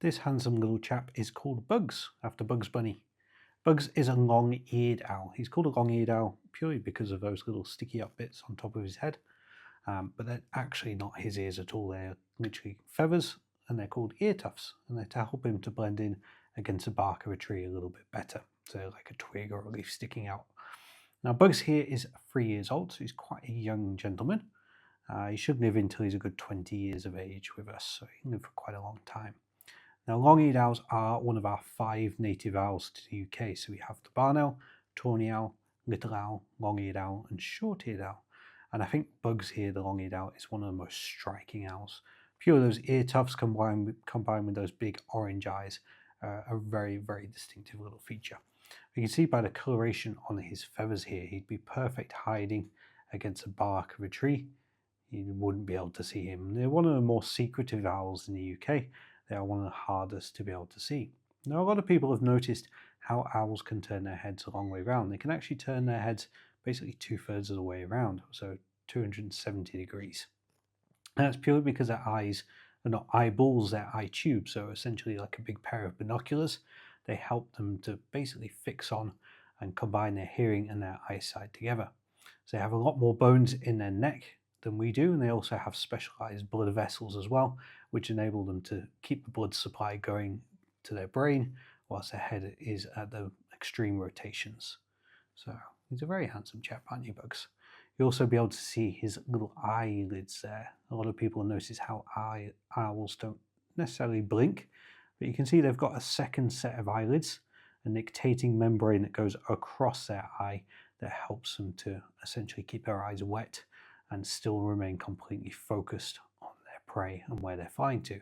This handsome little chap is called Bugs, after Bugs Bunny. Bugs is a long-eared owl. He's called a long-eared owl purely because of those little sticky up bits on top of his head. But they're actually not his ears at all. They're literally feathers, and they're called ear tufts, and they're to help him to blend in against the bark of a tree a little bit better. So like a twig or a leaf sticking out. Now Bugs here is 3 years old, so he's quite a young gentleman. He should live until he's a good 20 years of age with us, so he can live for quite a long time. Now, long-eared owls are one of our 5 native owls to the UK. So we have the barn owl, tawny owl, little owl, long-eared owl, and short-eared owl. And I think Bugs here, the long-eared owl, is one of the most striking owls. A few of those ear tufts combined with those big orange eyes are a very, very distinctive little feature. You can see by the coloration on his feathers here, he'd be perfect hiding against the bark of a tree. You wouldn't be able to see him. They're one of the more secretive owls in the UK. They are one of the hardest to be able to see. Now, a lot of people have noticed how owls can turn their heads a long way around. They can actually turn their heads basically 2/3 of the way around, so 270 degrees. And that's purely because their eyes are not eyeballs, they're eye tubes, so essentially like a big pair of binoculars. They help them to basically fix on and combine their hearing and their eyesight together. So they have a lot more bones in their neck than we do, and they also have specialized blood vessels as well, which enable them to keep the blood supply going to their brain whilst their head is at the extreme rotations. So he's a very handsome chap, aren't you, Bugs? You'll also be able to see his little eyelids there. A lot of people notice how owls don't necessarily blink, but you can see they've got a second set of eyelids, a nictitating membrane that goes across their eye that helps them to essentially keep their eyes wet and still remain completely focused on their prey and where they're flying to.